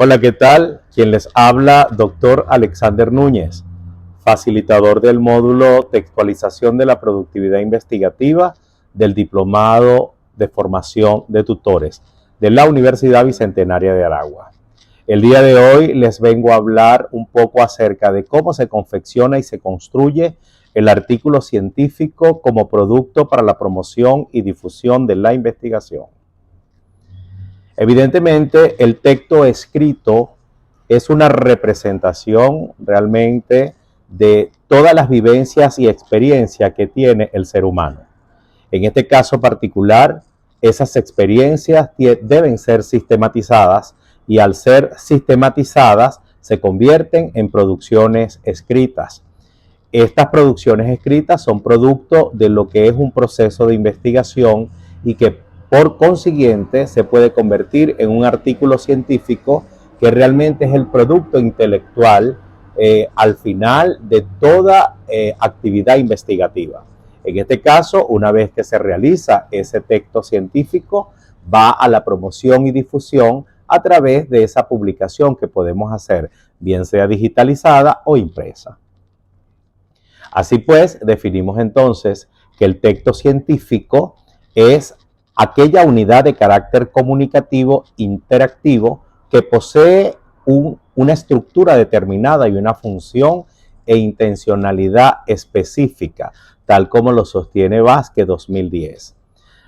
Hola, ¿qué tal? Quien les habla, doctor Alexander Núñez, facilitador del módulo Textualización de la Productividad Investigativa del Diplomado de Formación de Tutores de la Universidad Bicentenaria de Aragua. El día de hoy les vengo a hablar un poco acerca de cómo se confecciona y se construye el artículo científico como producto para la promoción y difusión de la investigación. Evidentemente, el texto escrito es una representación realmente de todas las vivencias y experiencias que tiene el ser humano. En este caso particular, esas experiencias deben ser sistematizadas y al ser sistematizadas se convierten en producciones escritas. Estas producciones escritas son producto de lo que es un proceso de investigación y que por consiguiente se puede convertir en un artículo científico que realmente es el producto intelectual al final de toda actividad investigativa. En este caso, una vez que se realiza ese texto científico, va a la promoción y difusión a través de esa publicación que podemos hacer, bien sea digitalizada o impresa. Así pues, definimos entonces que el texto científico es aquella unidad de carácter comunicativo interactivo que posee una estructura determinada y una función e intencionalidad específica, tal como lo sostiene Vázquez 2010.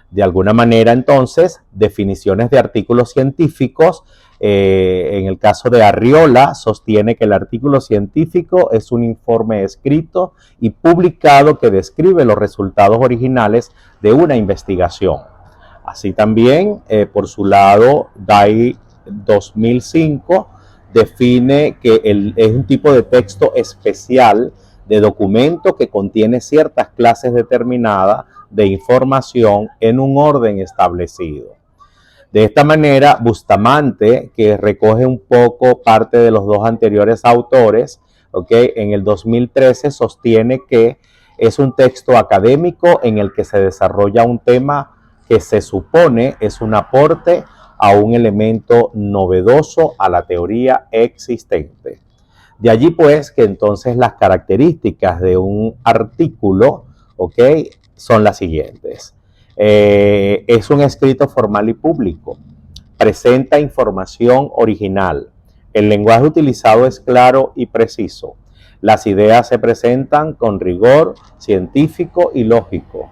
De alguna manera, entonces, definiciones de artículos científicos, en el caso de Arriola, sostiene que el artículo científico es un informe escrito y publicado que describe los resultados originales de una investigación. Así también, por su lado, Day 2005 define que es un tipo de texto especial de documento que contiene ciertas clases determinadas de información en un orden establecido. De esta manera, Bustamante, que recoge un poco parte de los dos anteriores autores, en el 2013 sostiene que es un texto académico en el que se desarrolla un tema que se supone es un aporte a un elemento novedoso a la teoría existente. De allí pues que entonces las características de un artículo, son las siguientes. Es un escrito formal y público, presenta información original, el lenguaje utilizado es claro y preciso, las ideas se presentan con rigor científico y lógico,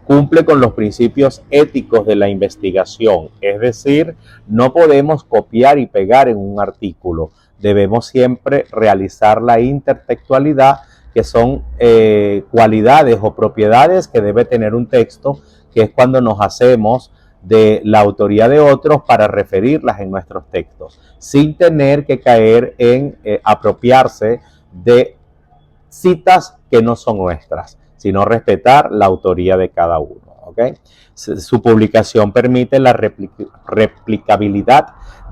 cumple con los principios éticos de la investigación, es decir, no podemos copiar y pegar en un artículo, debemos siempre realizar la intertextualidad, que son cualidades o propiedades que debe tener un texto, que es cuando nos hacemos de la autoría de otros para referirlas en nuestros textos, sin tener que caer en apropiarse de citas que no son nuestras, sino respetar la autoría de cada uno. Su publicación permite la replicabilidad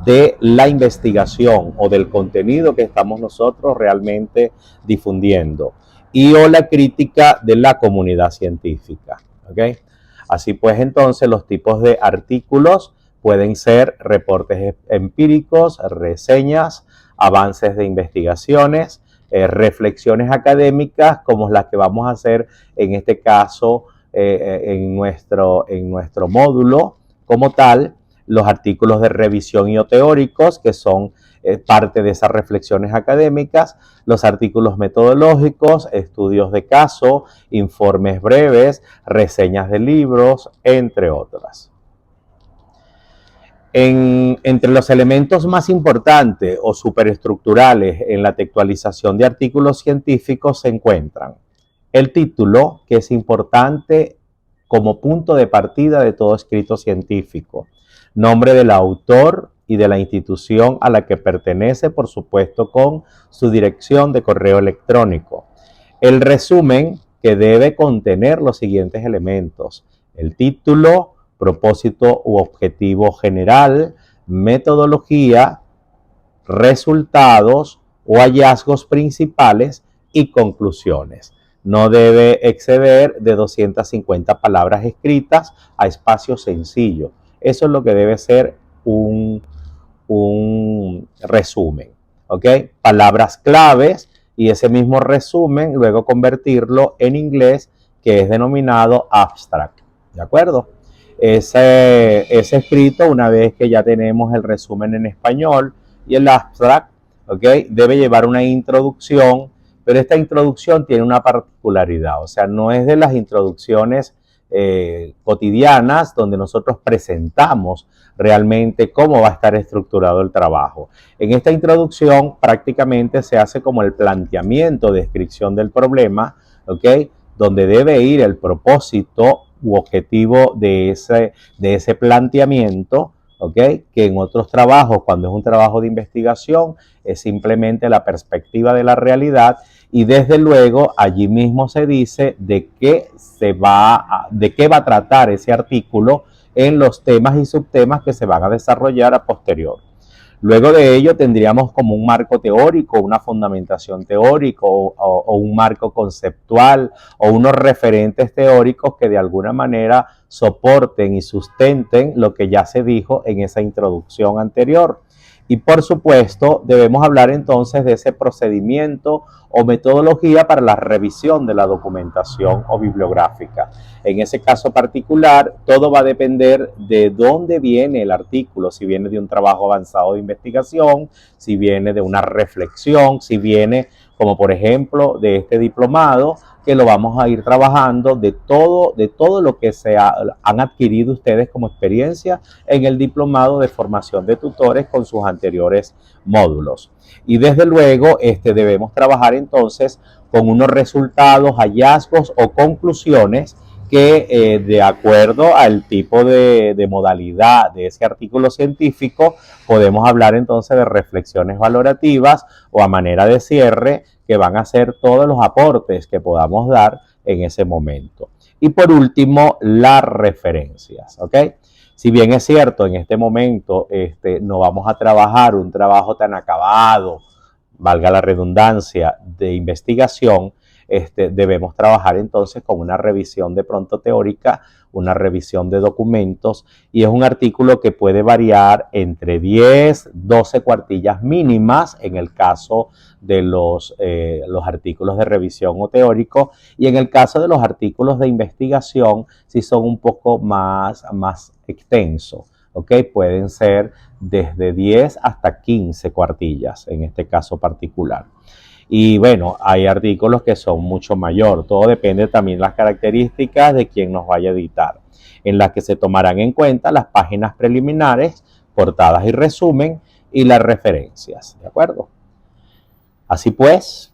de la investigación o del contenido que estamos nosotros realmente difundiendo y o la crítica de la comunidad científica. Así pues, entonces, los tipos de artículos pueden ser reportes empíricos, reseñas, avances de investigaciones, reflexiones académicas como las que vamos a hacer en este caso en nuestro módulo como tal, los artículos de revisión y o teóricos que son parte de esas reflexiones académicas, los artículos metodológicos, estudios de caso, informes breves, reseñas de libros, entre otras. Entre los elementos más importantes o superestructurales en la textualización de artículos científicos se encuentran el título, que es importante como punto de partida de todo escrito científico, nombre del autor y de la institución a la que pertenece, por supuesto, con su dirección de correo electrónico. El resumen, que debe contener los siguientes elementos: el título, propósito u objetivo general, metodología, resultados o hallazgos principales y conclusiones. No debe exceder de 250 palabras escritas a espacio sencillo. Eso es lo que debe ser un un resumen, ¿ok? Palabras claves y ese mismo resumen luego convertirlo en inglés, que es denominado abstract, ¿de acuerdo? Ese escrito, una vez que ya tenemos el resumen en español y el abstract, ¿ok? Debe llevar una introducción, pero esta introducción tiene una particularidad, o sea, no es de las introducciones cotidianas donde nosotros presentamos realmente cómo va a estar estructurado el trabajo. En esta introducción prácticamente se hace como el planteamiento, descripción del problema, ¿ok? Donde debe ir el propósito u objetivo de ese planteamiento, ¿ok? Que en otros trabajos, cuando es un trabajo de investigación, es simplemente la perspectiva de la realidad, y desde luego allí mismo se dice de qué va a tratar ese artículo en los temas y subtemas que se van a desarrollar a posterior. Luego de ello tendríamos como un marco teórico, una fundamentación teórica o un marco conceptual o unos referentes teóricos que de alguna manera soporten y sustenten lo que ya se dijo en esa introducción anterior. Y por supuesto debemos hablar entonces de ese procedimiento o metodología para la revisión de la documentación o bibliográfica. En ese caso particular, todo va a depender de dónde viene el artículo, si viene de un trabajo avanzado de investigación, si viene de una reflexión, si viene, como por ejemplo, de este diplomado, que lo vamos a ir trabajando de todo lo que han adquirido ustedes como experiencia en el diplomado de formación de tutores con sus anteriores módulos. Y desde luego debemos trabajar entonces con unos resultados, hallazgos o conclusiones que de acuerdo al tipo de modalidad de ese artículo científico, podemos hablar entonces de reflexiones valorativas o a manera de cierre, que van a ser todos los aportes que podamos dar en ese momento. Y por último, las referencias, ¿ok? Si bien es cierto, en este momento no vamos a trabajar un trabajo tan acabado, valga la redundancia, de investigación, debemos trabajar entonces con una revisión de pronto teórica, una revisión de documentos, y es un artículo que puede variar entre 10, 12 cuartillas mínimas en el caso de los artículos de revisión o teórico, y en el caso de los artículos de investigación, si son un poco más extensos. ¿Ok? Pueden ser desde 10 hasta 15 cuartillas en este caso particular. Y bueno, hay artículos que son mucho mayor. Todo depende también de las características de quien nos vaya a editar, en las que se tomarán en cuenta las páginas preliminares, portadas y resumen, y las referencias. ¿De acuerdo? Así pues,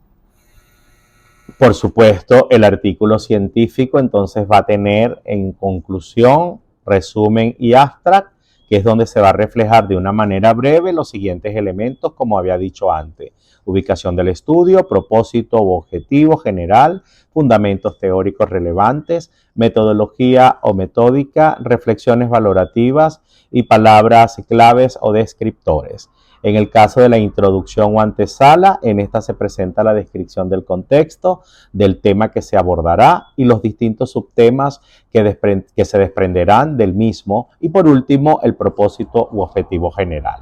por supuesto, el artículo científico entonces va a tener en conclusión, resumen y abstract, que es donde se va a reflejar de una manera breve los siguientes elementos, como había dicho antes: ubicación del estudio, propósito u objetivo general, fundamentos teóricos relevantes, metodología o metódica, reflexiones valorativas y palabras claves o descriptores. En el caso de la introducción o antesala, en esta se presenta la descripción del contexto, del tema que se abordará y los distintos subtemas que se desprenderán del mismo, y por último el propósito u objetivo general.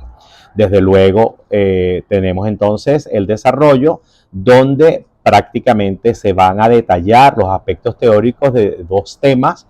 Desde luego tenemos entonces el desarrollo, donde prácticamente se van a detallar los aspectos teóricos de dos temas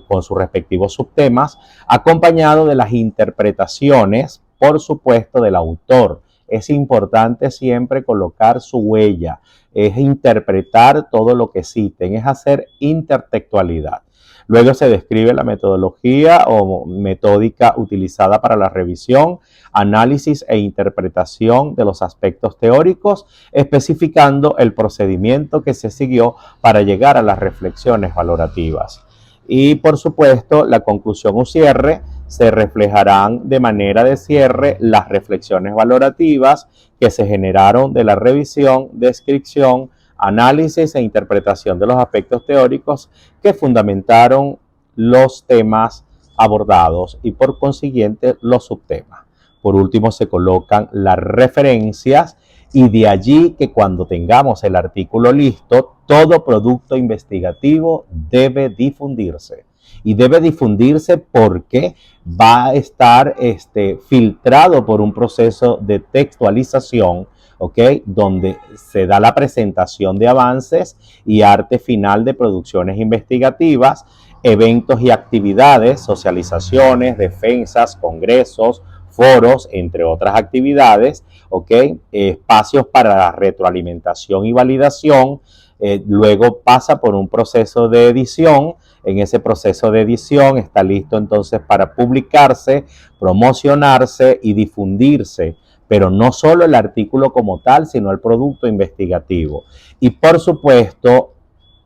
con sus respectivos subtemas, acompañado de las interpretaciones, por supuesto, del autor. Es importante siempre colocar su huella, es interpretar todo lo que citen, es hacer intertextualidad. Luego se describe la metodología o metódica utilizada para la revisión, análisis e interpretación de los aspectos teóricos, especificando el procedimiento que se siguió para llegar a las reflexiones valorativas. Y por supuesto, la conclusión o cierre, se reflejarán de manera de cierre las reflexiones valorativas que se generaron de la revisión, descripción, análisis e interpretación de los aspectos teóricos que fundamentaron los temas abordados y por consiguiente los subtemas. Por último se colocan las referencias, y de allí que cuando tengamos el artículo listo, todo producto investigativo debe difundirse. y debe difundirse porque va a estar filtrado por un proceso de textualización, ¿ok? Donde se da la presentación de avances y arte final de producciones investigativas, eventos y actividades, socializaciones, defensas, congresos, foros, entre otras actividades, ¿ok? Espacios para la retroalimentación y validación. Luego pasa por un proceso de edición. En ese proceso de edición está listo entonces para publicarse, promocionarse y difundirse, pero no solo el artículo como tal, sino el producto investigativo. Y por supuesto,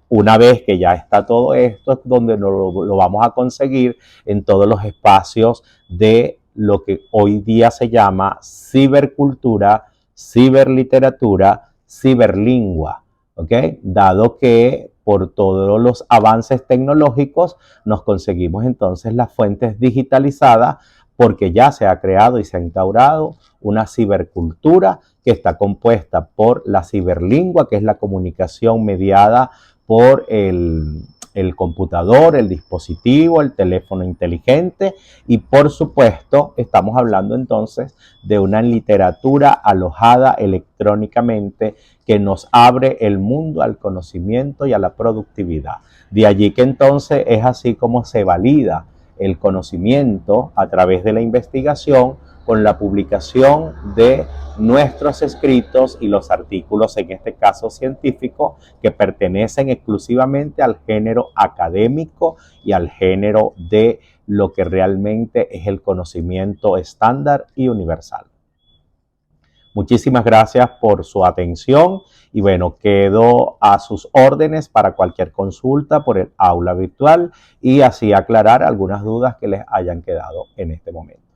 una vez que ya está todo esto, es donde lo vamos a conseguir en todos los espacios de lo que hoy día se llama cibercultura, ciberliteratura, ciberlingua, ¿ok? Dado que por todos los avances tecnológicos nos conseguimos entonces las fuentes digitalizadas, porque ya se ha creado y se ha instaurado una cibercultura que está compuesta por la ciberlingua, que es la comunicación mediada por el computador, el dispositivo, el teléfono inteligente, y por supuesto estamos hablando entonces de una literatura alojada electrónicamente que nos abre el mundo al conocimiento y a la productividad. De allí que entonces es así como se valida el conocimiento a través de la investigación con la publicación de nuestros escritos y los artículos, en este caso científicos, que pertenecen exclusivamente al género académico y al género de lo que realmente es el conocimiento estándar y universal. Muchísimas gracias por su atención y bueno, quedo a sus órdenes para cualquier consulta por el aula virtual y así aclarar algunas dudas que les hayan quedado en este momento.